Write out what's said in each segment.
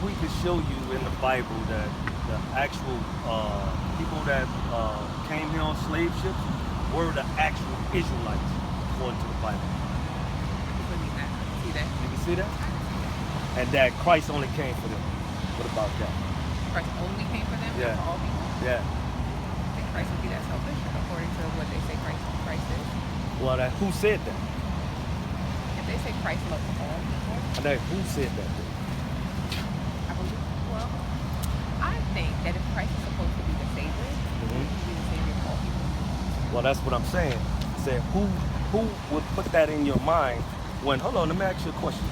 we could show you in the Bible that the actual people that came here on slave ships were the actual Israelites, according to the Bible. See that? You can see that? And that Christ only came for them. What about that? Christ only came for them? Yeah. For all people? Yeah. I think Christ would be that selfish, according to what they say Christ is. Well, who said that? If they say Christ loves all people, And then who said that? I believe, well, I think that if Christ is supposed to be the Savior, he would be the Savior of all people. Well, that's what I'm saying. Say, who would put that in your mind when, hold on, let me ask you a question.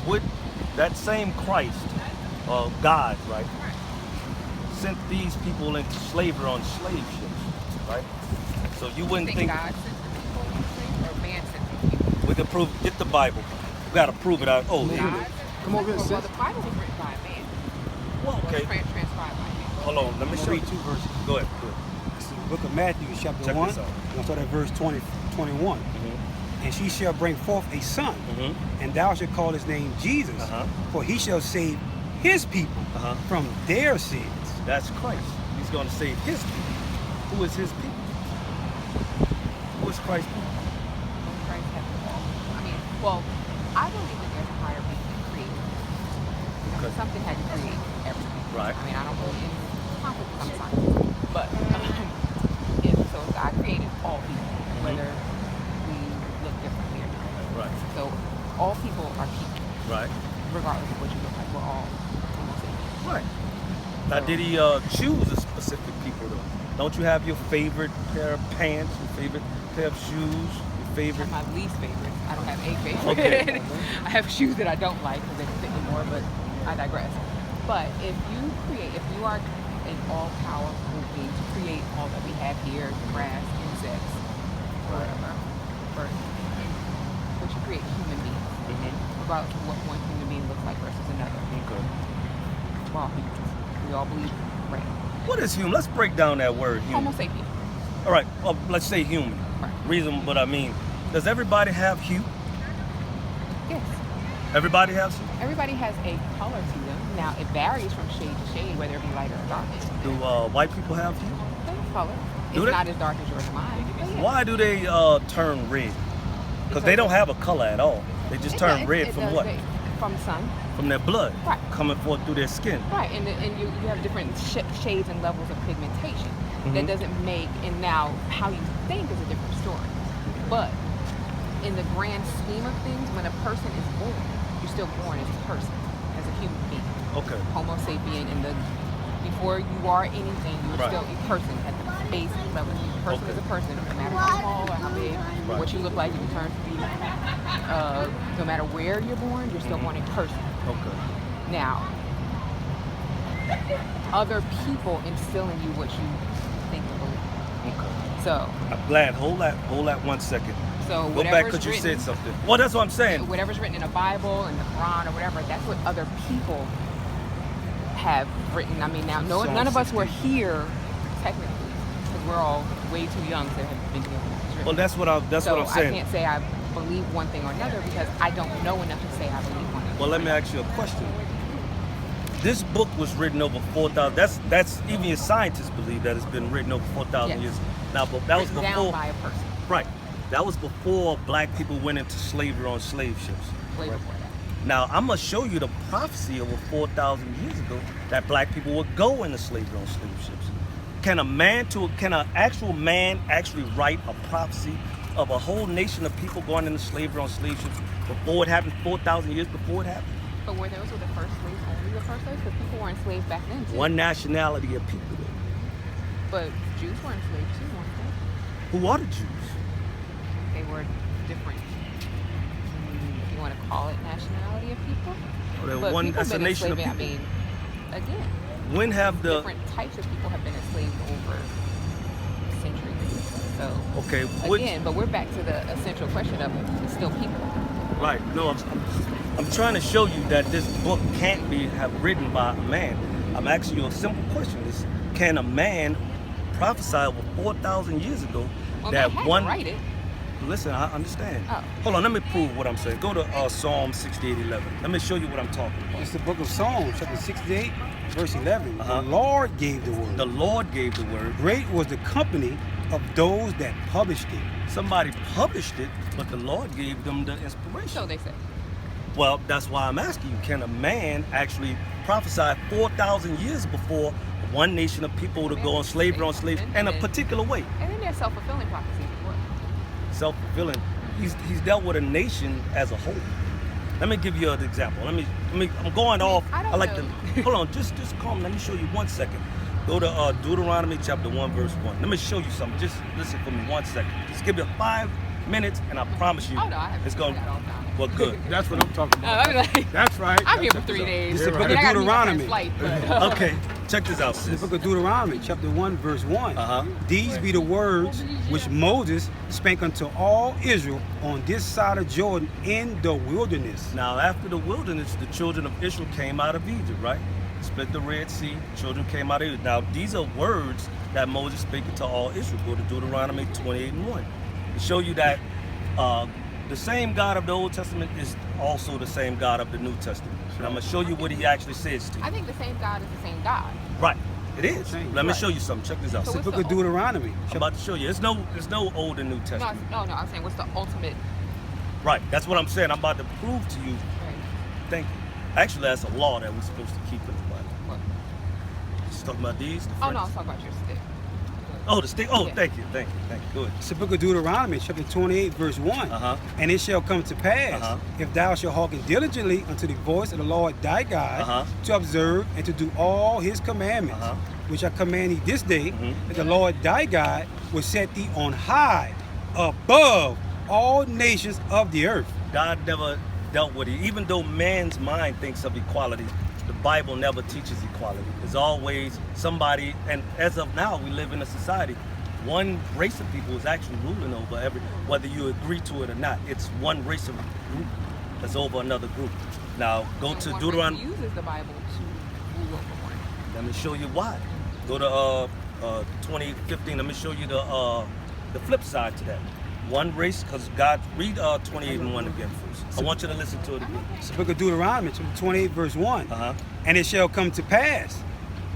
Would that same Christ, God, right, sent these people into slavery on slave ships, right? So you wouldn't think God sent the people on slavery or man sent the people? we can prove, get the Bible. We got to prove it out. Oh, God here. sent Come over here, well, sis. the Bible was written by a man. Well, Well, okay. transcribed by a man. Hold on, let me I'm show gonna you. read 2 verses. Go ahead, go ahead. It's in the book of Matthew, chapter Check 1. this out. And I'll start at verse 21. And she shall bring forth a son, and thou shalt call his name Jesus, for he shall save his people from their sins. That's Christ. He's going to save his people. Who is his people? Who is Christ's people? Christ has it all. I mean, well, I believe that there's a higher being than creator. Okay. Something had to create everything. Right. I mean, I don't believe in conflict with some science, but so God created all people, whether we look differently or not. Right. So all people are people, Right. regardless of what you look like. We're all Homo sapiens. Right. Now, did he choose a specific people though? Don't you have your favorite pair of pants, your favorite pair of shoes, your favorite? My least favorite. I don't have a favorite. Okay. I have shoes that I don't like because they don't fit me more, but I digress. But if you are an all-powerful being to create all that we have here, grass, insects, whatever, birds, but you create human beings, regardless of what one human being looks like versus another. Okay. We're all humans. We all believe right. What is human? Let's break down that word human. Homo sapien. All right. Well, let's say human. Right. Reason what I mean. Does everybody have hue? Yes. Everybody has hue? Everybody has a color to them. Now, it varies from shade to shade, whether it be lighter or darker. Do white people have hue? They have color. Do It's they? not as dark as yours or mine. But yeah. Why do they turn red? Because they don't have a color at all. They just turn red from what? From sun. From their blood Right. coming forth through their skin. Right, and you have different shades and levels of pigmentation. That doesn't make, and now how you think is a different story. But in the grand scheme of things, when a person is born, you're still born as a person, as a human being. Okay. Homo sapien, before you are anything, you're Right. still a person at the basic level. A person is a person, no matter how small or how big, or what you look like, if you turn to be, no matter where you're born, you're still born a person. Okay. Now, other people instill in you what you think and believe. Okay. So, I'm glad. Hold that 1 second. so Go back because you said something. Well, that's what I'm saying. whatever's written in the Bible and the Quran or whatever, that's what other people have written. I mean, now none of us were here technically because we're all way too young to have been here. when it was written. Well, that's what I'm I saying. can't say I believe one thing or another because I don't know enough to say I believe one thing. Well, let me ask you a question. This book was written over 4,000. That's even your scientists believe that it's been written over 4,000 Yes. years. Now, but that was Written before. down by a person. Right. That was before black people went into slavery on slave ships. Way before that. Now, I'm going to show you the prophecy over 4,000 years ago that black people would go into slavery on slave ships. Can an actual man actually write a prophecy of a whole nation of people going into slavery on slave ships before it happened, 4,000 years before it happened? But were those the first slaves only the first slaves? Because people were enslaved back then too. One nationality of people. But Jews were enslaved too, weren't they? Who are the Jews? They were different, if you want to call it nationality of people. Or they're But one, people that's a been nation of enslaved, people. I mean, again, When have the different types of people have been enslaved over centuries. So okay? Which, again, but we're back to the essential question of it's still people. right? No, I'm trying to show you that this book can't be written by a man. I'm asking you a simple question: can a man prophesy over 4,000 years ago Well, that they had one? to write it. listen, I understand. Oh. Hold on, let me prove what I'm saying. Go to Psalm 68:11. Let me show you what I'm talking about. It's the book of Psalms, chapter 68, verse 11. Uh-huh. The Lord gave the word. The Lord gave the word. Great was the company of those that published it. Somebody published it, but the Lord gave them the inspiration. So they say. Well, that's why I'm asking you, can a man actually prophesy 4,000 years before one nation of people to go on slavery in a particular way? And then there's self-fulfilling prophecies as well. Self-fulfilling. He's dealt with a nation as a whole. Let me give you an example. I'm going off. I don't like know. to hold on, just calm. Let me show you 1 second. Go to Deuteronomy chapter 1, verse 1. Let me show you something. Just listen for me 1 second. Just give me 5 minutes, and I promise you, Oh no, I have it's to going. do that all the time. Well, good. That's what I'm talking about. I'm like, That's right. I'm here for That's 3 what's up. days. It's the book I of mean, I gotta meet my Deuteronomy. friend's flight, but, Okay, check this out, The sis. book of Deuteronomy, chapter 1, verse 1. Uh-huh. These be the words which Moses spake unto all Israel on this side of Jordan in the wilderness. Now, after the wilderness, the children of Israel came out of Egypt, right? Split the Red Sea, children came out of Egypt. Now, these are words that Moses spake to all Israel. Go to Deuteronomy 28:1. To show you that the same God of the Old Testament is also the same God of the New Testament. And I'm going to show you what he actually says to you. I think the same God is the same God. Right, it is. Same. Let me Right. show you something. Check this out. So The what's book the of Deuteronomy. I'm about to show you. There's no Old and New No, Testament. I'm saying what's the ultimate? Right, that's what I'm saying. I'm about to prove to you. Right. Thank you. Actually, that's a law that we're supposed to keep in the Bible. What? Just talking about these. The Oh no, I'm friends. talking about your stick. Oh, the stick. Oh, Yeah. thank you. Good. It's the book of Deuteronomy, chapter 28, verse 1. Uh-huh. And it shall come to pass, Uh-huh. if thou shalt hearken diligently unto the voice of the Lord thy God, Uh-huh. to observe and to do all his commandments, Uh-huh. which I command thee this day, Mhm. that the Lord thy God will set thee on high above all nations of the earth. God never dealt with it. Even though man's mind thinks of equality, the Bible never teaches equality. There's always somebody, and as of now, we live in a society. One race of people is actually ruling over whether you agree to it or not. It's one race of group that's over another group. Now, go And to one Deuteronomy. person uses the Bible to rule over one. Let me show you why. Go to 2015. Let me show you the flip side to that. One race, because God, read 28:1 again first. I want you to listen to it again. It's the book of Deuteronomy, chapter 28, verse 1. Uh-huh. And it shall come to pass,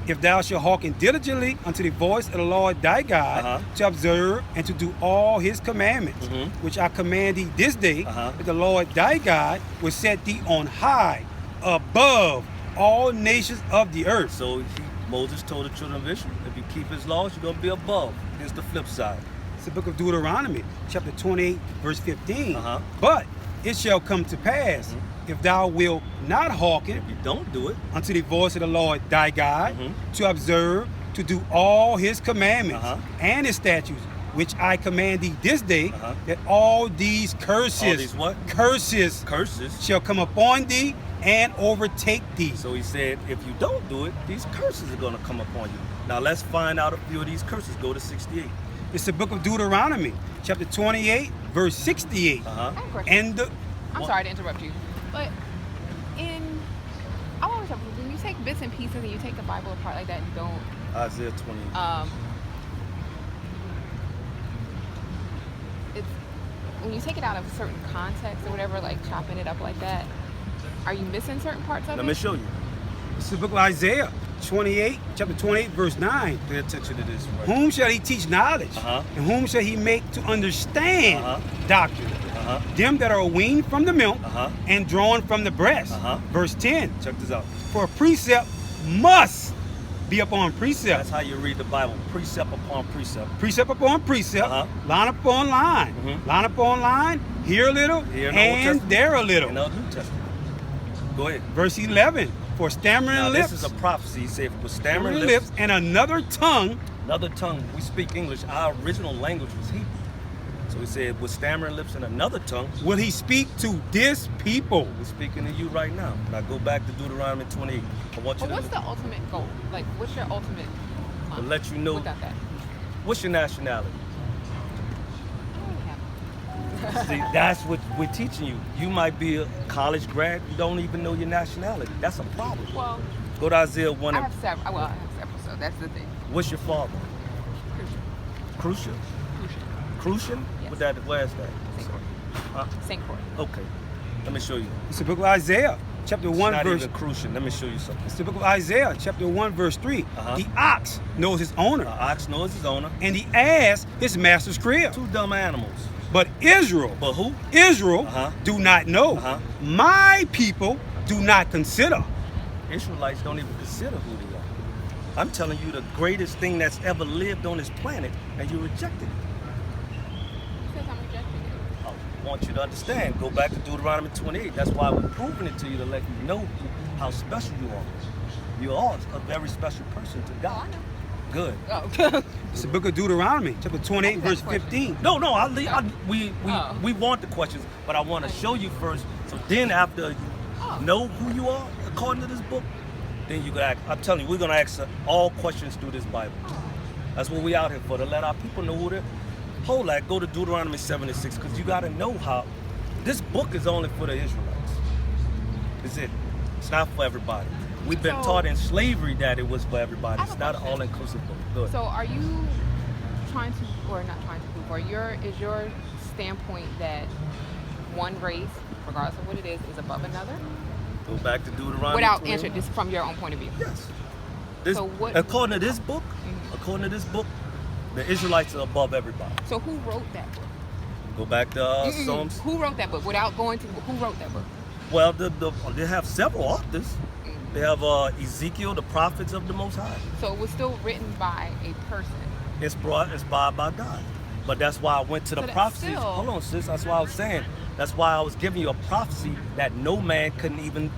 if thou shalt hearken diligently unto the voice of the Lord thy God, Uh-huh. to observe and to do all his commandments, Mhm. which I command thee this day, Uh-huh. that the Lord thy God will set thee on high above all nations of the earth. So Moses told the children of Israel, if you keep his laws, you're going to be above. Here's the flip side. It's the book of Deuteronomy, chapter 28, verse 15. Uh-huh. But it shall come to pass, if thou wilt not hearken If you don't do it, unto the voice of the Lord thy God, Mhm. to observe, to do all his commandments Uh-huh. and his statutes, which I command thee this day, Uh-huh. that all these curses, All these what? curses curses. shall come upon thee and overtake thee. So he said, if you don't do it, these curses are going to come upon you. Now let's find out a few of these curses. Go to 68. It's the book of Deuteronomy, chapter 28, verse 68. Uh-huh. I have a question. And the, I'm What? sorry to interrupt you, but I always have when you take bits and pieces and you take the Bible apart like that and you don't Isaiah 28. it's when you take it out of a certain context or whatever, like chopping it up like that, are you missing certain parts of Let it? me show you. it's the book of Isaiah, 28, chapter 28, verse 9. Pay attention to this. Right? Whom shall he teach knowledge? Uh-huh. And whom shall he make to understand Uh-huh. doctrine? Uh-huh. Them that are weaned from the milk Uh-huh. and drawn from the breast. Uh-huh. Verse 10. Check this out. For a precept must be upon precept. That's how you read the Bible, precept upon precept. Precept upon precept, Uh-huh. line upon line, Mhm. line upon line, here a little, Here in the Old and Testament. there a little. In the New Testament. Go ahead. Verse 11. For stammering Now lips, this is a prophecy. He said, with stammering stammering lips, lips, and another tongue, another tongue. We speak English. Our original language was Hebrew. So he said, with stammering lips and another tongue, will he speak to this people. we're speaking to you right now. Now go back to Deuteronomy 28. I want you But what's to the ultimate goal? Like, what's your ultimate? to let you know, Without that, what's your nationality? I don't really have. See, that's what we're teaching you. You might be a college grad, you don't even know your nationality. That's a problem. Well, Go to Isaiah 1. I And, have several. Well, I have several. So that's the thing. what's your father? Christian. Crucial? Christian. Crucian? Yeah. Yes. Where's that? St. Croix. Huh? St. Croix. Okay. Let me show you. It's the book of Isaiah, chapter 1, It's not verse. even crucial. Let me show you something. It's the book of Isaiah, chapter 1, verse 3. Uh-huh. The ox knows his owner, The ox knows his owner. and the ass his master's crib. Two dumb animals. But Israel, But who? Israel, Uh-huh. do not know. Uh-huh. My people do not consider. Israelites don't even consider who they are. I'm telling you the greatest thing that's ever lived on this planet, and you rejected it. Who says I'm rejecting it? I want you to understand. Go back to Deuteronomy 28. That's why we're proving it to you to let you know how special you are. You are a very special person to Oh, I God. know. Good. Oh. It's the book of Deuteronomy, chapter 28, I just verse have a question. 15. No, we Oh. we want the questions, but I want to show you first. So then, after you Oh. know who you are according to this book, then you can ask. I'm telling you, we're gonna ask all questions through this Bible. That's what we out here for, to let our people know who they're. Hold that. Go to Deuteronomy 7:6, because you got to know how. This book is only for the Israelites. It's it. It's not for everybody. We've been So- taught in slavery that it was for everybody. I have It's a not an question. all-inclusive book. Good. So are you trying to, or not trying to prove, or is your standpoint that one race, regardless of what it is above another? Go back to Deuteronomy. Without 21. answering this from your own point of view. Yes. This, So what- according to this book, Mhm. the Israelites are above everybody. So who wrote that book? Go back to Mm-mm. Psalms. Who wrote that book? Without going to, who wrote that book? Well, they have several authors. They have Ezekiel, the prophets of the Most High. So it was still written by a person. Inspired by God. But that's why I went to the So that's prophecies. still- Hold on, sis. That's why I was saying. That's why I was giving you a prophecy that no man couldn't even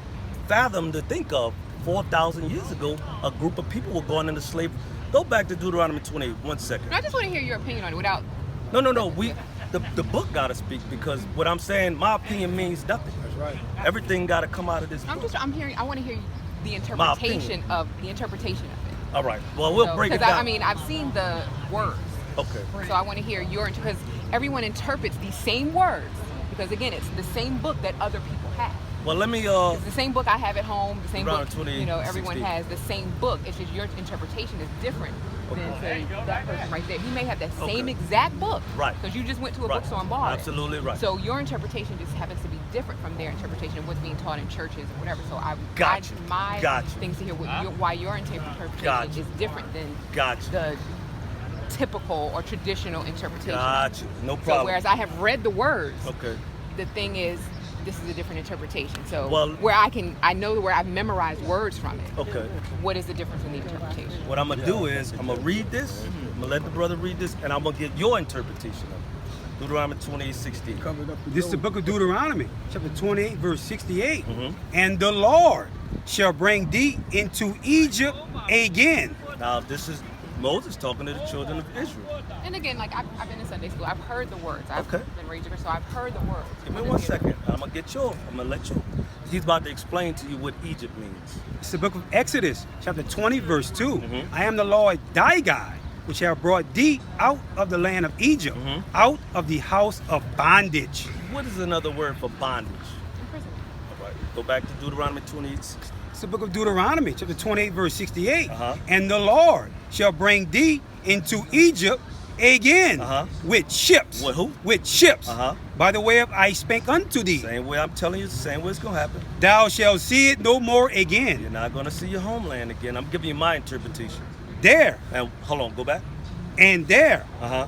fathom to think of. 4,000 years ago, a group of people were going into slavery. Go back to Deuteronomy 28. 1 second. I just want to hear your opinion on it without. No. The book gotta speak, because what I'm saying, my opinion means nothing. That's right. Everything gotta come out of this book. I'm hearing. I want to hear the My interpretation opinion. of it. All right. Well, we'll So- break it 'cause down. I mean, I've seen the words, Okay. so I want to hear your because everyone interprets these same words because again, it's the same book that other people have. Well, let me. It's the same book I have at home. The same Around book, 20, everyone 16. has the same book. It's just your interpretation is different than say that person right there. He may have that same Okay. exact book, Right. Because you just went to a Right. bookstore and bought it. Absolutely right. So your interpretation just happens to be different from their interpretation of what's being taught in churches or whatever. So Gotcha. my Gotcha. things to hear why your interpretation Gotcha. is different than Gotcha. the typical or traditional interpretation. Gotcha. No So problem. whereas I have read the words, Okay. the thing is, this is a different interpretation. So Well- where I know where I've memorized words from it. Okay. What is the difference in the interpretation? What I'm gonna do is I'm gonna read this. I'm gonna let the brother read this, and I'm gonna get your interpretation of it. Deuteronomy 28:16. This is the book of Deuteronomy, chapter 28, verse 68. Mhm. And the Lord shall bring thee into Egypt again. Now this is Moses talking to the children of Israel. And again, like I've been in Sunday school, I've heard the words. I've Okay. been raised here, so I've heard the words. Give me 1 second. I'm gonna get you. I'm gonna let you. He's about to explain to you what Egypt means. It's the book of Exodus, chapter 20, verse 2. Mhm. I am the Lord thy God, which have brought thee out of the land of Egypt, Mhm. out of the house of bondage. What is another word for bondage? Imprisonment. All right. Go back to Deuteronomy 28:16. It's the book of Deuteronomy, chapter 28, verse 68. Uh-huh. And the Lord shall bring thee into Egypt again Uh-huh. with ships. With who? With ships. Uh-huh. By the way of I spake unto thee. Same way I'm telling you, the same way it's gonna happen. Thou shalt see it no more again. You're not gonna see your homeland again. I'm giving you my interpretation. There And hold on, go back. and there. Uh-huh.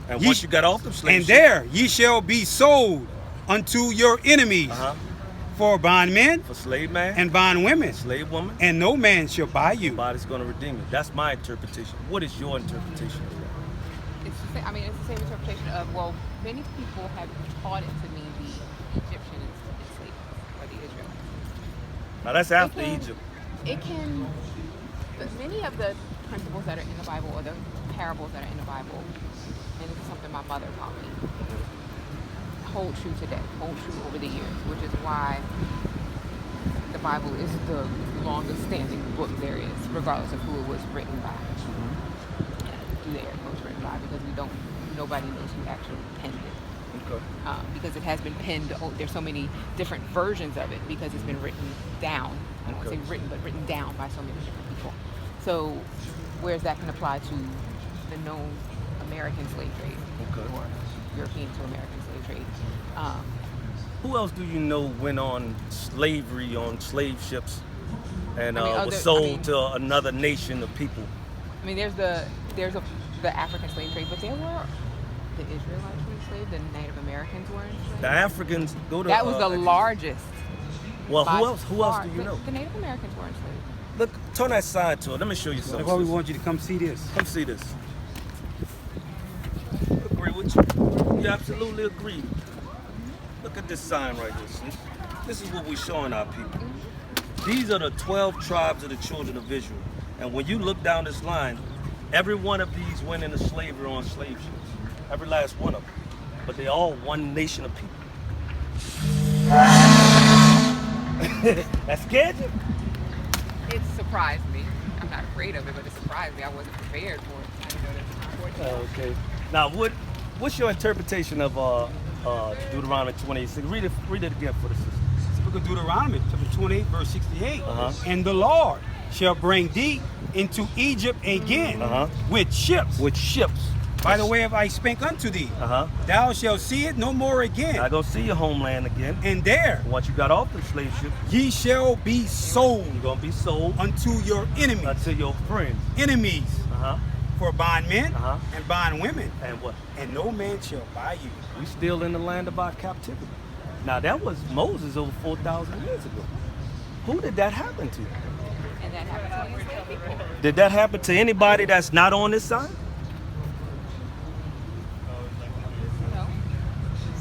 And Ye- once you got off them slave And ships- there ye shall be sold unto your enemies Uh-huh. for bondmen For slave man and bondwomen, slave woman, and no man shall buy you. nobody's gonna redeem you. That's my interpretation. What is your interpretation of that? It's the same, it's the same interpretation of, well, many people have taught it to me the Egyptian enslavement, or the Israelites. Now that's after It can- Egypt. But many of the principles that are in the Bible, or the parables that are in the Bible, and this is something my mother taught me, hold true today, hold true over the years, which is why the Bible is the longest standing book there is, regardless of who it was written by. Do the air quotes written by, because nobody knows who actually penned it. Okay. Because it has been penned. There's so many different versions of it because it's been written down. I don't want to Okay. say written, but written down by so many different people. So, whereas that can apply to the known American slave trade, Okay. or European to American slave trade. Who else do you know went on slavery on slave ships and was I sold mean- to another nation of people? I mean, there's the African slave trade, but there were the Israelites were enslaved, the Native Americans were enslaved. The Africans go to. That was the largest. Well, by who else? Who else far. do you know? The Native Americans were enslaved. Look, turn that side to it. Let me show you something. That's why we want you to come see this. Come see this. Agree with you. You absolutely agree. Look at this sign right here. See? This is what we're showing our people. These are the 12 tribes of the children of Israel. And when you look down this line, every one of these went into slavery on slave ships. Every last one of them. But they're all one nation of people. That scared you? It surprised me. I'm not afraid of it, but it surprised me. I wasn't prepared for it. I didn't know that was important. Okay. Now, what's your interpretation of Deuteronomy 28:6? Read it again for the sisters. It's the book of Deuteronomy, chapter 28, verse 68. Uh-huh. And the Lord shall bring thee into Egypt again with ships. With ships. By the way, if I spake unto thee, thou shalt see it no more again. Not gonna see your homeland again. And there Once you got off the slave ship, ye shall be sold you're gonna be sold unto your enemies. to your friends. Enemies Uh-huh. for bondmen Uh-huh. and bondwomen. And what? And no man shall buy you. We still in the land of our captivity. Now that was Moses over 4,000 years ago. Who did that happen to? And that happened to enslaved people. Did that happen to anybody that's not on this side? No.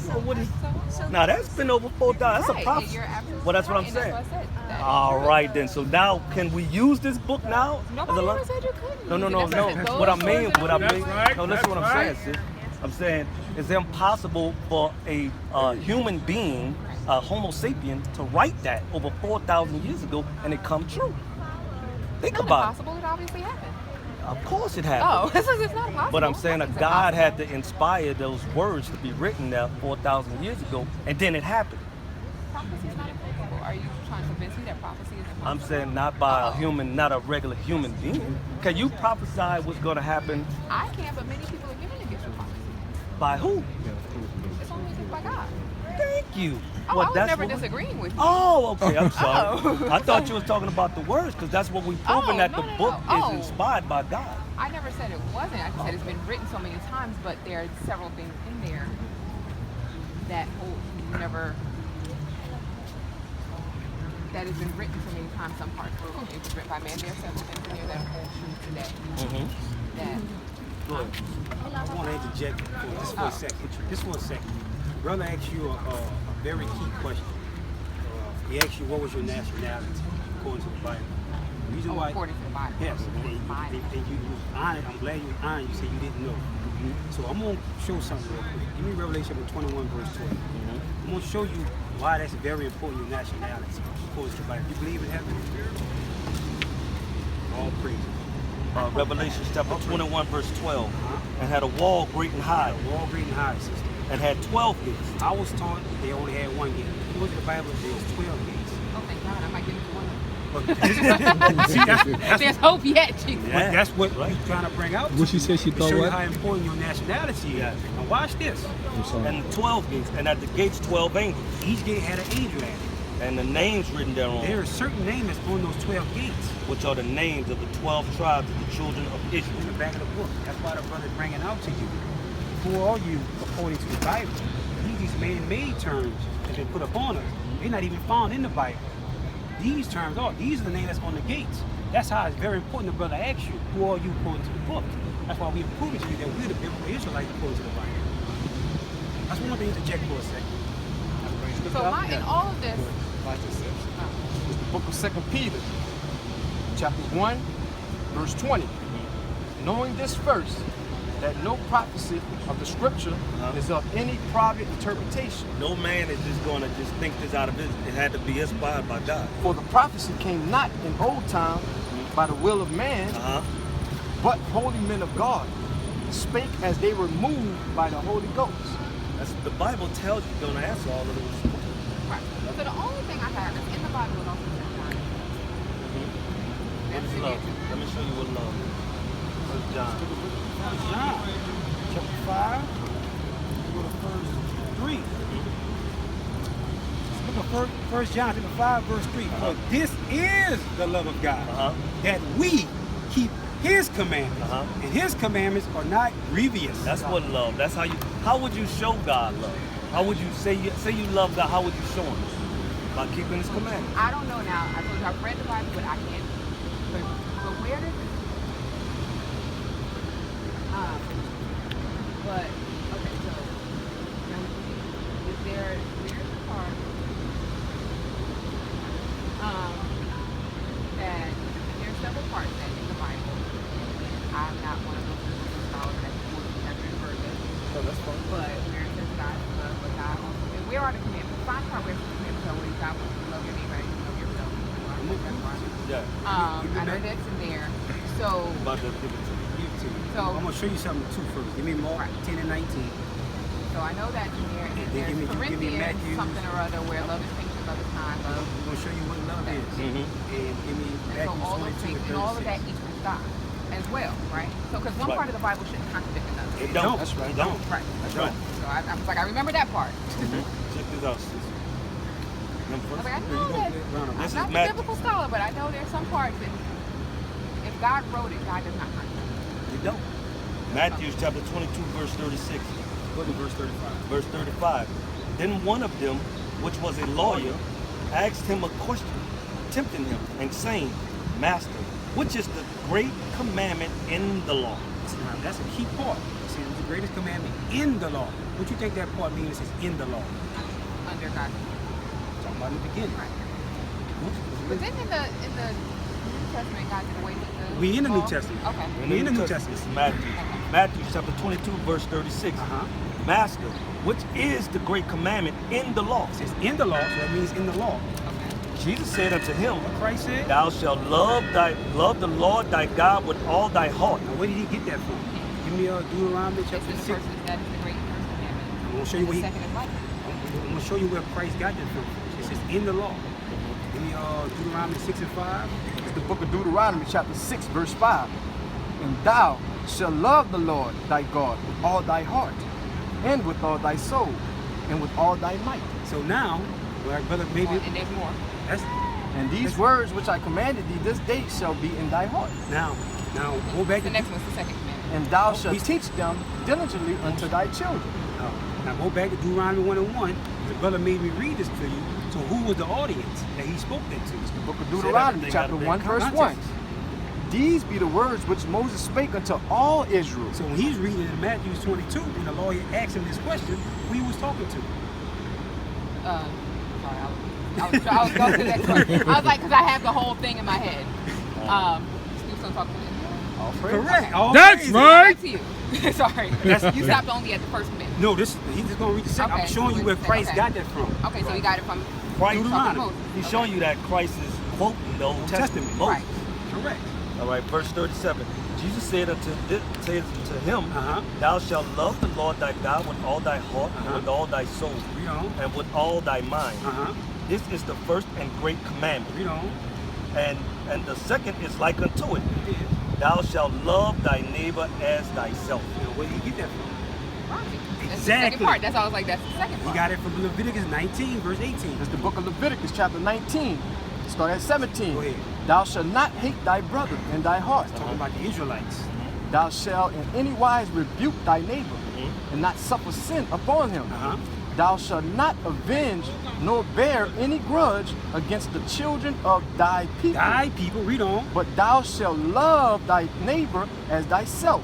Well, what is? So Now that's been over 4,000. That's right, a and prophecy. you're absolutely Well, that's what right, I'm and saying. That's what I said. That is All true. right then. So now, can we use this book now? Nobody ever said you couldn't. No. use it. That's what I said. What I Those mean, sources what I are mean. right. No, listen what I'm saying, sis. I'm saying it's impossible for a human being, a Homo sapien, to write that over 4,000 years ago and it come true. Think It's not about impossible. It obviously happened. it. Of course it happened. Oh, it's not impossible. But I'm saying that Nothing's God had impossible. to inspire those words to be written there 4,000 years ago, and then it happened. Prophecy is not impossible. Are you trying to convince me that prophecy is impossible? I'm saying not by a human, not a regular human being. Can you prophesy what's going to happen I can't, but many people are given the gift of prophecy. by who? It's only a gift by God. Thank you. Oh, Well, I was that's never what we- disagreeing with you. Oh, okay. I'm sorry. Oh. I thought you was talking about the words because that's what we proven Oh, that no, the no, book no. is Oh. inspired by God. I never said it wasn't. I just said it's been written so many times, but there are several things in there that that has been written so many times. Some parts were it was written by man. There are several things in there that hold true today. That Go ahead. I want to interject just for a second. Just for a second. Brother asked you a very key question. He asked you what was your nationality according to the Bible. The reason why, according to the Bible. yes, and you honest. I'm glad you was honest. You said you didn't know. So I'm gonna show something real quick. Give me Revelation 21 verse 12. I'm gonna show you why that's very important. Your nationality according to the Bible. You believe in heaven? All praise. Revelation chapter 21 verse 12. And had a wall great and high, Wall great and high, sister. and had 12 gates. I was taught they only had one gate. If you look at the Bible, there's 12 gates. Oh, thank God! I might get into one of them. But see, There's hope yet, Jesus. Yeah. that's what we're trying to bring out. What she said she to thought show you what? how important your nationality is. Now watch this. I'm sorry. And 12 gates, and at the gates 12 angels, Each gate had an angel at it. and the names written thereon, There are certain names that's on those 12 gates which are the names of the 12 tribes of the children of in Israel. the back of the book. That's why the brother's bringing out to you. Who are you according to the Bible? These man-made terms that they put upon us, they're not even found in the Bible. These terms are, these are the names that's on the gates. That's how it's very important the brother asks you, who are you according to the book? That's why we're proving to you that we're the biblical Israelites according to the Bible. I just want to interject for a second. So in all of this, Like this says. It's the book of 2 Peter, chapter 1, verse 20. Knowing this first, that no prophecy of the scripture is of any private interpretation. No man is just going to just think this out of it. It had to be inspired by God. For the prophecy came not in old time by the will of man, but holy men of God spake as they were moved by the Holy Ghost. That's the Bible tells you going to answer all of those. right. So the only thing I have is in the Bible and also in John. What is love? Let me show you what love is. First John. John, chapter 5, go to verse 3. Look at 1 John 5, verse 3. For this is the love of God, that we keep His commandments, and His commandments are not grievous. That's what love. That's how you. How would you show God love? How would you say you love God? How would you show Him? By keeping His commandments. I don't know now. I told you I've read the Bible, but I can't. But where does it? But okay, so is there? Where's the part? And there's several parts that in the Bible. I'm not one of those scholars that will never refer to. Oh, that's fine. But where it says God is love, but God also, and where are the commandments? Find part where the commandments are where God wants you to love your neighbor and you love yourself. Yeah. I know that's in there. So, About to give it to you. so I'm going to show you something too first. Give me Mark 10 and 19. So I know that's in there. And Then there's give me Corinthians, Matthew. something or other, where love is patient, love is kind, love. I'm going to show you what love is. And give me And so Matthew all those 22 things, and and all of 36. that equals God as well, right? So, because one Right. part of the Bible shouldn't contradict another. It don't. That's right. It don't. Right. That's right. So I was like, I remember that part. Check this out, sis. Them I was first. like, I You know gonna that. play around This is I'm not a Matthew. biblical scholar, but I know there's some parts that if God wrote it, God does not contradict. It don't. Matthew chapter 22, verse 36. Go to verse 35. Verse 35. Then one of them, which was a lawyer, asked him a question, tempting him, and saying, Master, which is the great commandment in the law? Now, that's a key part. It says it's the greatest commandment in the law. What do you think that part means? It says in the law. Under God. Talking about in the beginning. Right. But then in the New Testament, God did away with the We in the New law? Testament. Okay. We in the New Testament. This is Matthew. Matthew chapter 22, verse 36. Master, which is the great commandment in the law? It says in the law, so that means in the law. Jesus said unto him, What Christ said? Thou shalt love the Lord thy God with all thy heart. Now, where did he get that from? Give me Deuteronomy This chapter is 6. the first, that is the great first commandment. I'm going to show you And what the he, second is like it. I'm going to show you where Christ got that from. It says in the law. Give me Deuteronomy 6 and 5. It's the book of Deuteronomy, chapter 6, verse 5. And thou shalt love the Lord thy God with all thy heart, and with all thy soul, and with all thy might. So now, well, brother, maybe And there's more. that's And these words which I commanded thee this day shall be in thy heart. now go back The to next one's the second commandment. And thou shalt teach them diligently unto thy children. now go back to Deuteronomy 1 and 1. The brother made me read this to you. So who was the audience that he spoke that to? The book of Deuteronomy, everything chapter out of 1, that verse 1. context. These be the words which Moses spake unto all Israel. So when he's reading in Matthew 22, when the lawyer asked him this question, who he was talking to? Sorry, I was going to the next one. I was like, because I have the whole thing in my head. Still still talking to me. All praise. Correct. All That's praises. right. Back to you. Sorry. You stopped only at the first commandment. No, he's just gonna read the second. Okay, I'm showing you where Christ okay. got that from. Okay, so you got it from Christ, talking to Moses. he's showing you that Christ is quoting the Old Testament. Moses. Right. Correct. All right, verse 37. Jesus said unto him, Uh-huh. Thou shalt love the Lord thy God with all thy heart, and with all thy soul, Read on. and with all thy mind. Uh-huh. This is the first and great commandment. Read on. And the second is like unto it. Thou shalt love thy neighbor as thyself. Now, where did he get that from? Right. That's the Exactly. second part. That's why I was like, that's the second He part. got it from Leviticus 19, verse 18. It's the book of Leviticus, chapter 19. Start at 17. Go ahead. Thou shalt not hate thy brother in thy heart. Talking about the Israelites. Thou shalt in any wise rebuke thy neighbor, and not suffer sin upon him. Uh-huh. Thou shalt not avenge nor bear any grudge against the children of thy people. Thy people, read on. But thou shalt love thy neighbor as thyself.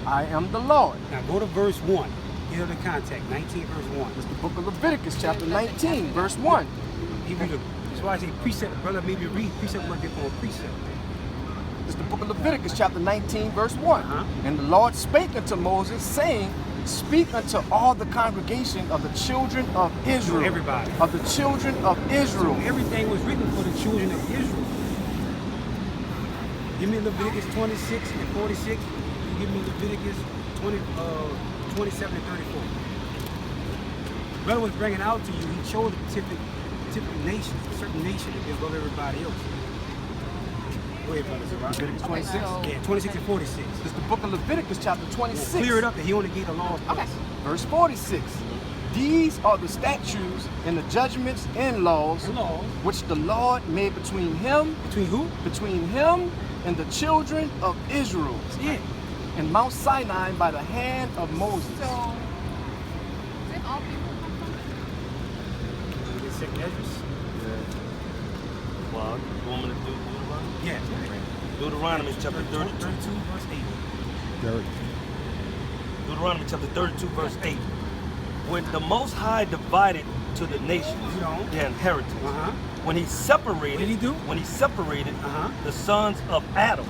I am the Lord. Now go to verse 1. Get of the context. 19, verse 1. It's the book of Leviticus, chapter 19, verse 1. That's why I say precept. Brother, maybe read precept must be for a precept. It's the book of Leviticus, chapter 19, verse 1. Uh-huh. And the Lord spake unto Moses, saying, Speak unto all the congregation of the children of Israel. Everybody. Of the children of Israel. Everything was written for the children of Israel. Give me Leviticus 26 and 46. Give me Leviticus 27 and 34. Brother was bringing out to you, he chose a typical nation, a certain nation to be above everybody else. Go ahead, brother. Leviticus 26. so- Yeah, 26 and 46. It's the book of Leviticus, chapter 26. Clear it up that he only gave the laws. Okay. Verse 46. These are the statutes and the judgments and laws The laws. which the Lord made between him, Between who? between him and the children of Israel That's it. in Mount Sinai by the hand of Moses. So, didn't all people come from it? It's second Esdras. Well, you want me to do Deuteronomy? Yeah. Deuteronomy chapter 32. 32 verse 8. Deuteronomy chapter 32, verse 8. When the Most High divided to the nations You know. their inheritance, Uh-huh. when he separated, What did he do? When he separated Uh-huh. the sons of Adam,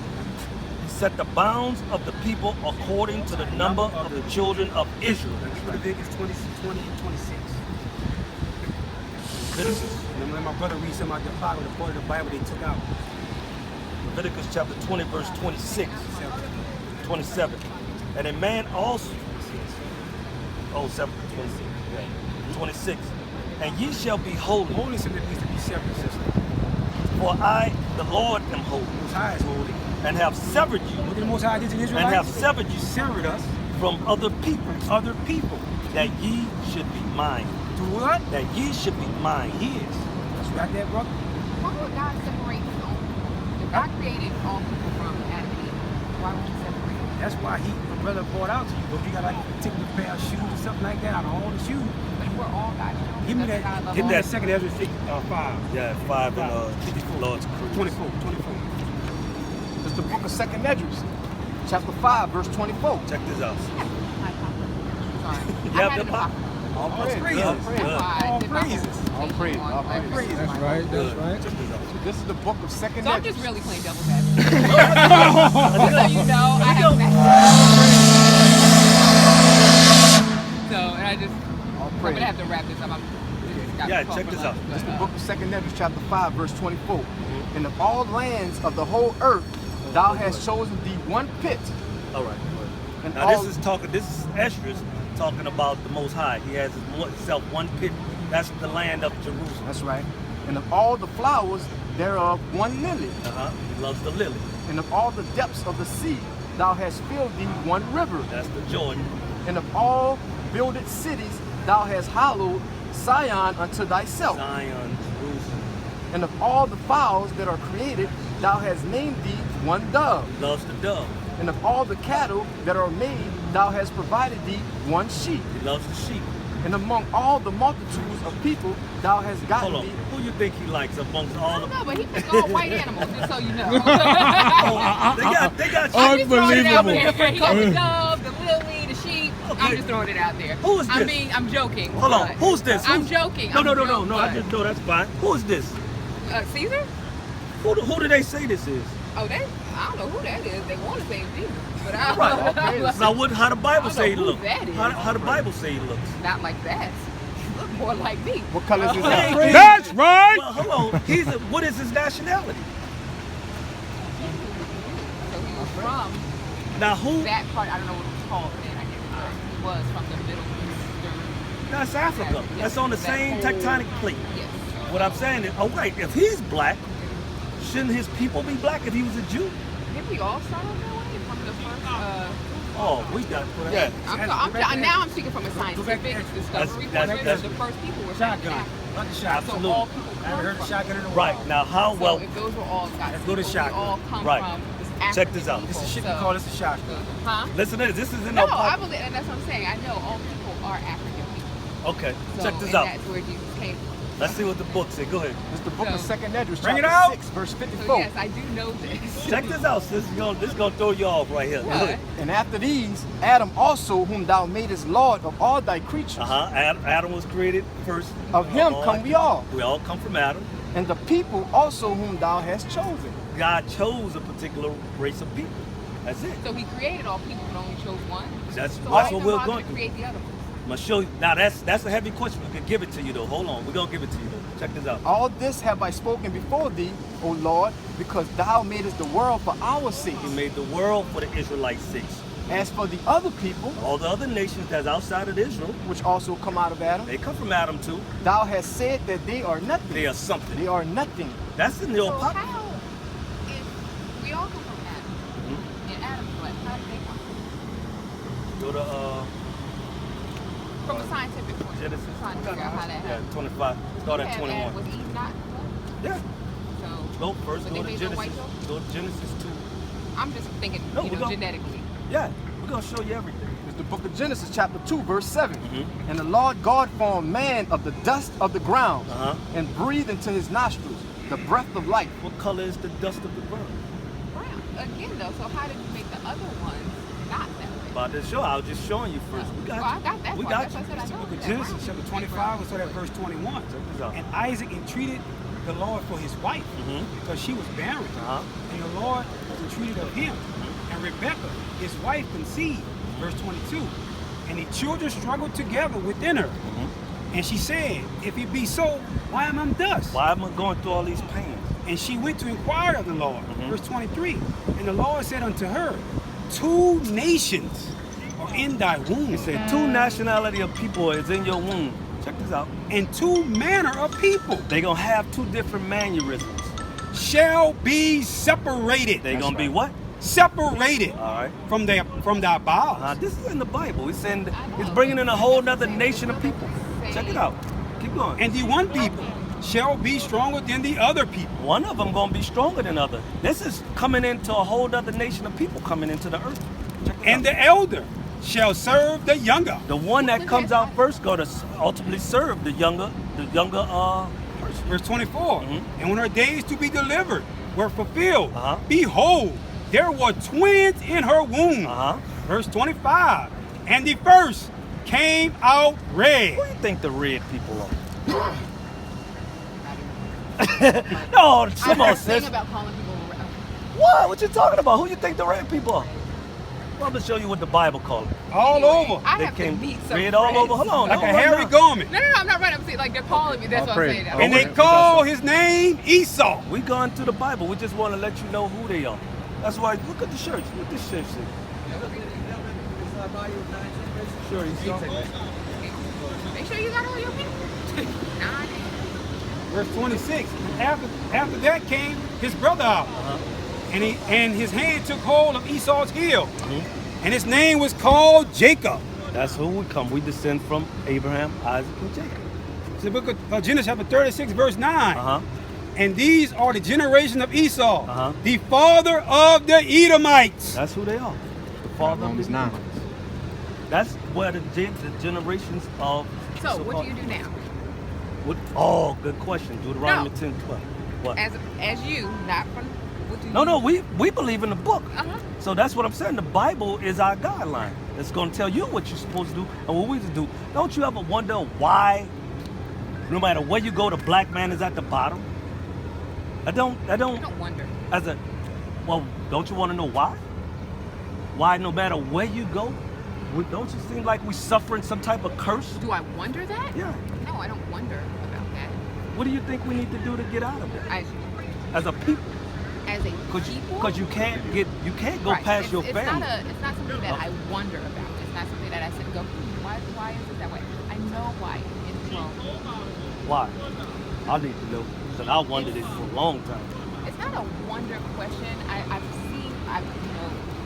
he set the bounds of the people according to the number of the children of Israel. That's Leviticus 20 and 26. Leviticus, And then my brother read some out the Bible, the part of the Bible they took out. Leviticus chapter 20, verse 26, 27. And a man also, 26. And ye shall be holy, Holy simply means to be separate, sister. for I, the Lord, am holy, Most High is holy. and have severed you, What did the Most High do to the and Israelites? have severed you Severed us from other people, from other people. that ye should be mine. To what? That ye should be mine. He is. You got that, brother? Why would God separate his own people? If God created all people from Adam and Eve, why would he separate them? That's why my brother brought out to you. But if you got like a particular pair of shoes or something like that, out of all the shoes, But if we're all God's children, give me doesn't that. God love Give me all that second Ezra 5. Yeah, 5 and 54. Lord's Cruise. 24. It's the book of Second Esdras, chapter 5, verse 24. Check this out. Sorry. You have I had the an Bible? All praises. praises. All All That's praises. why I All did my praises. whole All praise, on all like praise. praises. That's Right, that's Good. right. Check this out. So this is the book of Second So I'm Esdras. just really playing devil's advocate. So you know, I have So, and I just, All I'm praise. gonna have to wrap this up. Yeah, check this out. This is the book of Second Esdras, chapter 5, verse 24. And of all lands of the whole earth, thou hast chosen thee one pit. All right. And Now all, this is Esdras talking about the Most High. He has himself one pit. That's the land of Jerusalem. that's right. And of all the flowers thereof one lily. He loves the lily. And of all the depths of the sea, thou hast filled thee one river. That's the Jordan. And of all builded cities, thou hast hallowed Sion unto thyself. Zion, Jerusalem. And of all the fowls that are created, thou hast named thee one dove. He loves the dove. And of all the cattle that are made, thou hast provided thee one sheep. He loves the sheep. And among all the multitudes of people, thou hast gotten Hold on. thee. Who you think he likes amongst I all don't the? know, but he picked all white animals, just so you know. Oh, they got. I'm just throwing it out Unbelievable. there. He got the dove, the lily, the sheep. Okay. I'm just throwing it out there. Who is this? I'm joking. Hold on. but- Who's this? I'm joking. No. I'm I joking, just know that's fine. Who is this? Caesar? Who do they say this is? Oh, I don't know who that is. They want to say it's Jesus, but I don't Right. know. Now, how the Bible I don't say he know who looks? that is. How the Bible say he looks? Not like that. Look more like me. What color is his Hey, hair? That's right. Well, hold on. What is his nationality? So he was from Now who? that part. I don't know what it's called then. I guess he was from the Middle Eastern. That's Africa. Yeah, That's on the that same whole- tectonic plate. Yes. What I'm saying is, oh wait, if he's black, shouldn't his people be black if he was a Jew? Did we all start off that way from the first? Oh, we got Yeah. Now I'm speaking from a scientific discovery point of view. that's- The first people were Shotgun. from Not the So shotgun. all people I haven't heard come the from. shotgun in a while. right now. How So well? if those were all God's Let's go to people, shotgun. we all come Right. from this African Check this out. people. This is shit we So- call this a shotgun. Huh? Listen to this. This is in No, our I Bible. believe, and that's what I'm saying. I know all people are African people. Okay, So, check this and out. that's where Jesus came from. Let's see what the book says. Go ahead. It's the book of So- Second Esdras, Bring it chapter out. 6, verse So 54. yes, I do know this. Check this out, sis. This is gonna throw you off right here. Go What? ahead. And after these, Adam also, whom thou madest Lord of all thy creatures, Adam was created first. Of him all come we all. We all come from Adam. and the people also whom thou hast chosen. God chose a particular race of people. That's it. So he created all people, but only chose one. That's So what why we're not going to. create the other one? I'm gonna show you. Now that's a heavy question. We can give it to you though. Hold on. We're gonna give it to you though. Check this out. All this have I spoken before thee, O Lord, because thou madest the world for our sake. He made the world for the Israelites' sakes. As for the other people, All the other nations that's outside of Israel, which also come out of Adam, they come from Adam too. thou hast said that they are nothing. They are something. They are nothing. That's in the So old pop. how, if we all come from Adam, and Adam's what? How did they come from? Go to From a scientific point. Genesis. Trying to figure out how that Yeah, happened. 25. Start at Yeah, 21. and was Eve not? Yeah. So Go first. but Go they to made the white Genesis. chocolate? Go to Genesis 2. I'm just thinking, No, you we're know, gonna- genetically. Yeah. We're gonna show you everything. It's the book of Genesis, chapter 2, verse 7. Mhm. And the Lord God formed man of the dust of the ground Uh-huh. and breathed into his nostrils the breath of life. What color is the dust of the ground? Brown. Again, though, so how did you make the other ones not that way? About to show. I was just showing you first. We got Well, you. I got that We part. got That's you. what I said I It's the know book of that Genesis, brown. chapter 25, we saw that verse 21. Check this out. And Isaac entreated the Lord for his wife Mhm. because she was barren. Uh-huh. And the Lord was entreated of him. And Rebekah, his wife, conceived. Verse 22. And the children struggled together within her. And she said, if it be so, why am I thus? Why am I going through all these pains? And she went to inquire of the Lord. Mhm. Verse 23. And the Lord said unto her, 2 nations are in thy womb. He said, 2 nationality of people is in your womb. Check this out. And 2 manner of people They're going to have 2 different mannerisms. shall be separated. They're going to be what? Separated All right. from thy bowels. This is in the Bible. It's saying it's bringing in a whole nother nation of people. Check it out. Keep going. And the one people shall be stronger than the other people. One of them going to be stronger than other. This is coming into a whole other nation of people coming into the earth. Check it And out. the elder shall serve the younger. The one that comes out first going to ultimately serve the younger person. Verse 24. Mhm. And when her days to be delivered were fulfilled, Uh-huh. behold, there were twins in her womb. Uh-huh. Verse 25. And the first came out red. Who do you think the red people are? No, come on, I sis. thing about calling people red. What? What you talking about? Who you think the red people are? Well, I'm gonna show you what the Bible calls them. All Anyway, over. I They have to came meet some red all friends. over. Hold on. Like don't a run hairy now. garment. No, I'm not right. I'm saying like they're calling me. That's Oh, what praise. I'm saying. Oh, And they we call got his name Esau. We gone through the Bible. We just want to let you know who they are. That's why. Look at the shirts. What this shirt say? Sure, you saw. Make sure you got all your people. 9. Verse 26. After that came his brother out. And his hand took hold of Esau's heel. And his name was called Jacob. That's who we come. We descend from Abraham, Isaac, and Jacob. It's the book of Genesis chapter 36, verse 9. Uh-huh. And these are the generation of Esau, Uh-huh. the father of the Edomites. That's who they are. The father of Romans the 9. Edomites. That's where the generations of. So what do you do now? What? Oh, good question. Deuteronomy No. 10:12. What? As you, not from what do you No, we believe in the book. Uh-huh. So that's what I'm saying. The Bible is our guideline. It's going to tell you what you're supposed to do and what we to do. Don't you ever wonder why, no matter where you go, the black man is at the bottom? I don't. I don't wonder. Well, don't you want to know why? Why, no matter where you go, don't you seem like we're suffering some type of curse? Do I wonder that? Yeah. No, I don't wonder about that. What do you think we need to do to get out of it As as a people? a people. Because you can't go Right. past your it's family. It's not something that No. I wonder about. It's not something that I sit and go, why is it that way? I know why it's wrong. Why? I need to know. Because I wondered it for a long time. It's not a wonder question. I've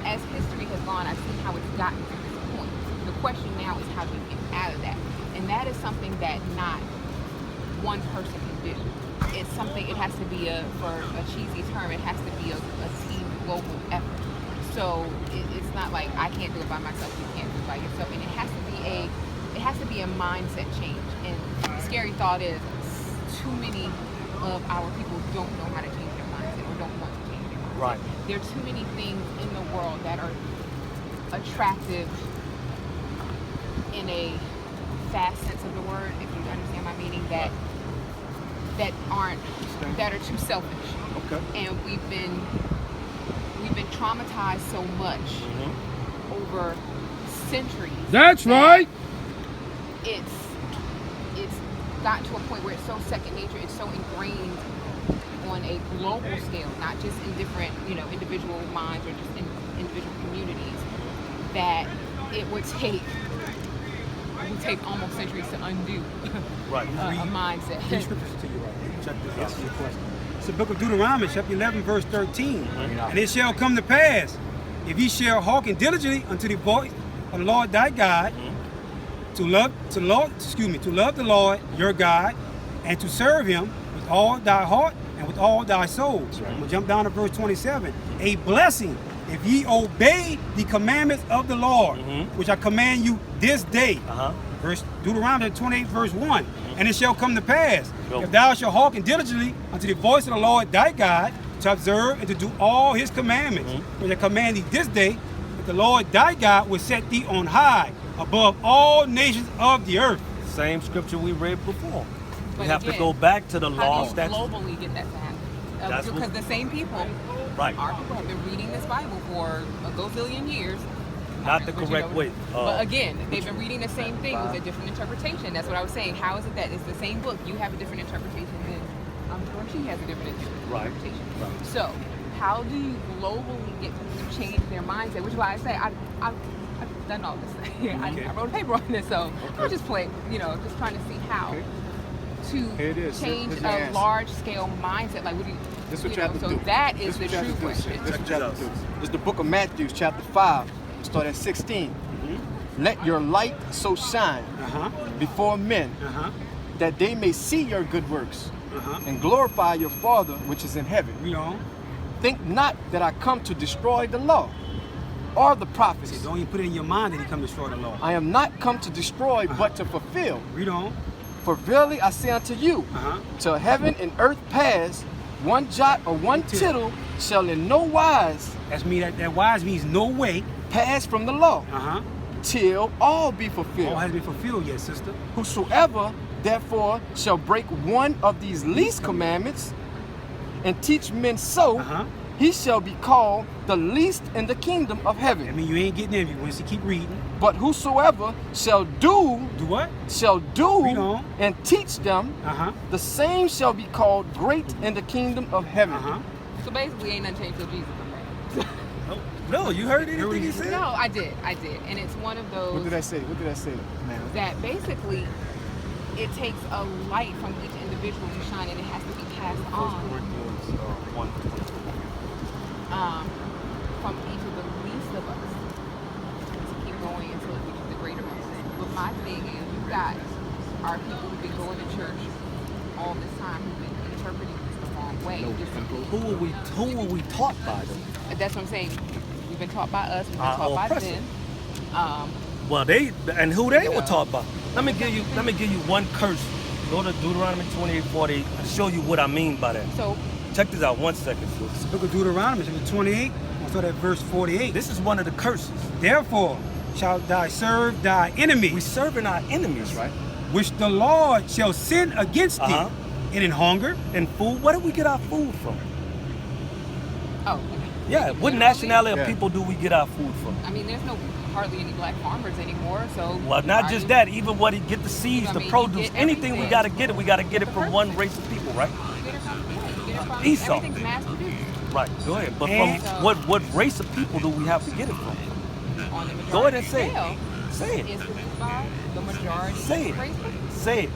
as history has gone, I've seen how it's gotten to this point. The question now is how do you get out of that? And that is something that not one person can do. It's something, it has to be for a cheesy term, it has to be a team global effort. So it's not like I can't do it by myself, you can't do it by yourself. And it has to be a mindset change. And the scary thought is too many of our people don't know how to change their mindset or don't want to change their mindset. Right. There are too many things in the world that are attractive in a fast sense of the word, if you understand my meaning, that are too selfish. Okay. And we've been traumatized so much over centuries. That's that right. It's gotten to a point where it's so second nature, it's so ingrained on a global scale, not just in different, individual minds or just in individual communities, that it would take almost centuries to undo Right. a mindset. Read scriptures to you right here. Check this Answer out. your question. It's the book of Deuteronomy, chapter 11, verse 13. And it shall come to pass, if ye shall hearken diligently unto the voice of the Lord thy God, to love the Lord your God, and to serve Him with all thy heart and with all thy soul. I'm gonna jump down to verse 27. A blessing if ye obey the commandments of the Lord, which I command you this day. Verse Deuteronomy 28, verse 1. And it shall come to pass, if thou shalt hearken diligently unto the voice of the Lord thy God, to observe and to do all His commandments, which I command thee this day, that the Lord thy God will set thee on high above all nations of the earth. Same scripture we read before. But We have to again, go back to the law How do you statutes. globally get that to happen? That's Because what- the same people, Right. our people have been reading this Bible for a gazillion years. Not the But, correct way. But again, they've been reading the same thing with a different interpretation. That's what I was saying. How is it that it's the same book? You have a different interpretation than I'm sure she has a different interpretation. Right. So, how do you globally get people to change their mindset? Which is why I say I've done all this. I wrote a paper on this, so I was just playing, just trying to see how Here it to is. change Here's your a answer. large-scale mindset. Like, what do you? This is what you have to so do. that This is the what you have true to do, sis. question. This is what you have to do. This is the book of Matthew, chapter 5, start at 16. Let your light so shine before men that they may see your good works and glorify your Father which is in heaven. Read on. Think not that I come to destroy the law or the prophets. Don't even put it in your mind that He come to destroy the law. I am not come to destroy, but to fulfill. Read on. For verily I say unto you, till heaven and earth pass, one jot or one tittle shall in no wise That wise means no way. pass from the law, till all be All fulfilled. hasn't been fulfilled yet, sister. Whosoever therefore shall break one of these least commandments and teach men so, he shall be called the least in the kingdom of I heaven. mean, you ain't getting in. You want to keep reading. But whosoever shall do what? Read on. and teach them, the same shall be called great in the kingdom of heaven. So basically, ain't nothing changed till Jesus comes back. No, you heard anything he said? No, I did, and it's one of those. What did I say? What did I say, man? That basically it takes a light from each individual to shine, and it has to be passed on from each of the least of us to keep going until it reaches the greater person. But my thing is, you guys are people who've been going to church all this time, who've been interpreting this the wrong way. Who were we taught by them? That's what I'm saying. We've been taught by us. We've been taught by oppressors. them. Well, who they were taught by. Let me give you one curse. Go to Deuteronomy 28:48 and show you what I mean by that. So check this out 1 second, sis. It's the book of Deuteronomy, chapter 28. We'll start at verse 48. This is one of the curses. Therefore shalt thou serve thy enemies. We serving our enemies, right? Which the Lord shall send against thee, and in hunger and food. Where do we get our food from? Oh. Yeah, what nationality of people do we get our food from? I mean, there's hardly any black farmers anymore, so. Well, not just that. Even what he get the seeds, the produce, anything we gotta get it. We gotta get it from one race of people, right? You get it from Esau. Everything's mass produced. Right. Go ahead. But from what race of people do we have to get it from? On the majority Go ahead and say scale, it. Say it. It's produced by the majority. Say it. race people. Say it.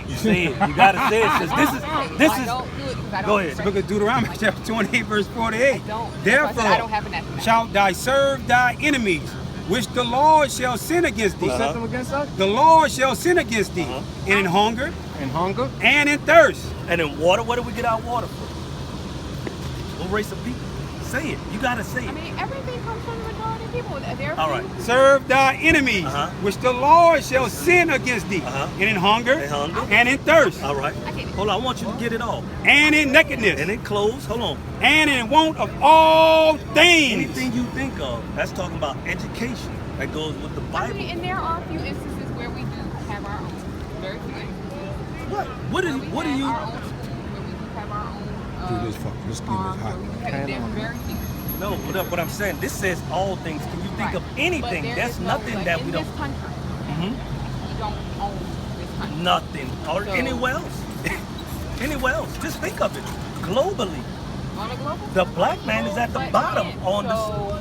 You say it. You gotta say it. This is. Don't do it because I don't. Go ahead. It's the book of Deuteronomy, chapter 28, verse 48. I don't. Therefore I don't have an nationality. shalt thou serve thy enemies, which the Lord shall sin against thee. Who sent them against us? The Lord shall sin against thee, and in hunger, In hunger. and in thirst. And in water, where do we get our water from? What race of people? Say it. You gotta say I it. mean, everything comes from the majority of people. They're All right. Serve thy enemies, which the Lord shall sin against thee, and in hunger, and in thirst, All right. Hold on. I want you to get it all. and in nakedness, And in clothes. Hold on. and in want of all things. Anything you think of, that's talking about education. That goes with the I Bible. mean, and there are a few instances where we do have our own. Very few instances. What? What Where are we you? have our own schools, where we do have our own. Farms, where we do have, there's very few. No, what I'm saying, this says all things. Can you think of anything? But there That's is no, nothing like, that in we don't. this country, we don't own this country. Nothing. Or So- anywhere else. Anywhere else. Just think of it. Globally, On a global the black man is at the But bottom again, on the. so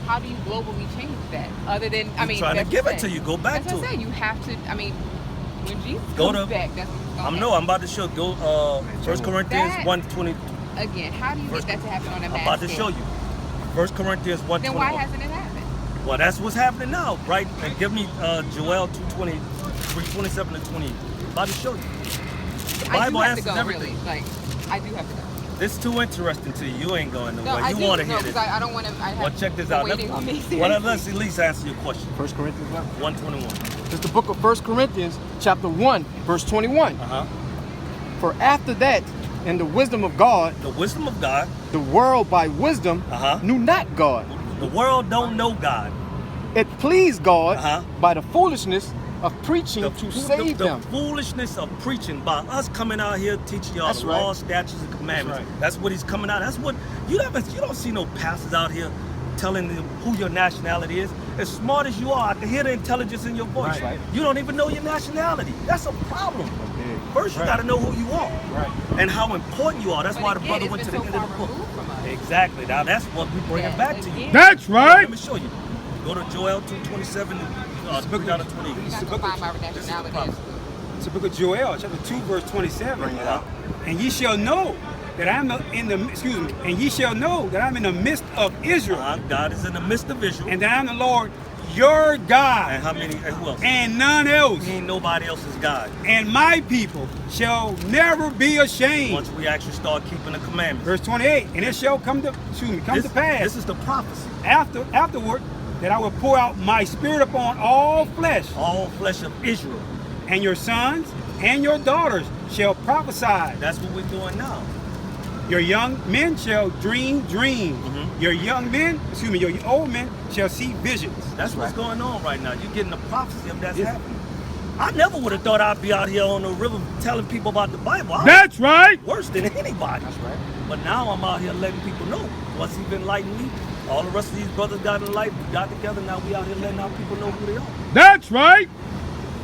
how do you globally change that? Other than, I mean, trying to that's give what it I to said. you. Go back That's to what I it. said. You have to. I mean, when Jesus Go comes to- back, that's. I'm about to show. Go 1 Corinthians That- 1:20. Again, how do you get that to happen on a I'm mass about to scale? show you. 1 Corinthians Then why 1:21. hasn't it happened? Well, that's what's happening now, right? And give me Joel 2:20, 27 to 20. About to show you. The I do Bible have to answers go, everything. really. Like, I do have to go. This is too interesting to you. You ain't going No, nowhere. I You do. want to No, hear because this. I don't want to. I have Well, check this people out. waiting on me. Well, seriously. let's at least answer your question. 1 Corinthians what? 121. It's the book of 1 Corinthians, chapter 1, verse 21. Uh-huh. For after that, in the wisdom of God, The wisdom of God. the world by wisdom Uh-huh. knew not God. The world don't know God. It pleased God Uh-huh. by the foolishness of preaching to save the them. foolishness of preaching by us coming out here teaching y'all That's the right. laws, statutes, and commandments. right. That's what he's coming out. That's what you don't see no pastors out here telling them who your nationality is. As smart as you are, I can hear the intelligence in your voice. Right. You don't even know your nationality. That's a problem. First, you got to know who you are Right. and how important you are. That's But why the again, brother it's went to been the so end of the far book. removed from us. Exactly. Now that's what we bring it Yeah, back to you. again. That's Let me show you. Go to Joel 2:27, 3 down to 20. You have to book find of- my this is the nationality. problem. It's the book of Joel, chapter 2, verse 27. Bring it out. And ye shall know that I'm in the and ye shall know that I'm in the midst of Israel, God is in the midst of Israel. and that I'm the Lord your God, And how many? And who else? and none else. He ain't nobody else's God. And my people shall never be ashamed. Once we actually start keeping the commandments. Verse 28. And it shall come to pass This is the prophecy. afterward that I will pour out my spirit upon all flesh, All flesh of Israel. and your sons and your daughters shall prophesy. That's what we're doing now. Your young men shall dream dreams. Mhm. Your old men shall see visions. That's what's going on right now. You're getting the prophecy of that's happening. I never would have thought I'd be out here on the river telling people about the Bible. That's right. Worse than anybody. That's right. But now I'm out here letting people know. Once he's enlightened me, all the rest of these brothers got in life, we got together. Now we out here letting our people know who they are. That's right.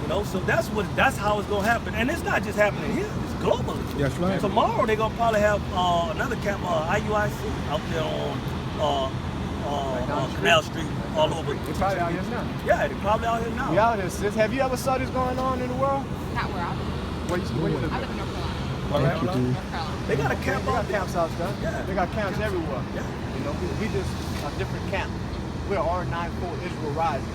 You know, so that's how it's gonna happen. And it's not just happening here, it's globally. That's right. Tomorrow they're gonna probably have another camp, IUIC, out there on Canal Street, all over. We're probably out here now. Yeah, they're probably out here now. We out here, sis. Have you ever saw this going on in the world? Not where I live. Where you live? I live in North Carolina. All right, Thank you, dude. North Carolina. They got a camp They out got there. camps out there. Yeah. They got camps everywhere. Yeah. You know, we just a different camp. We're R94 Israel Rising.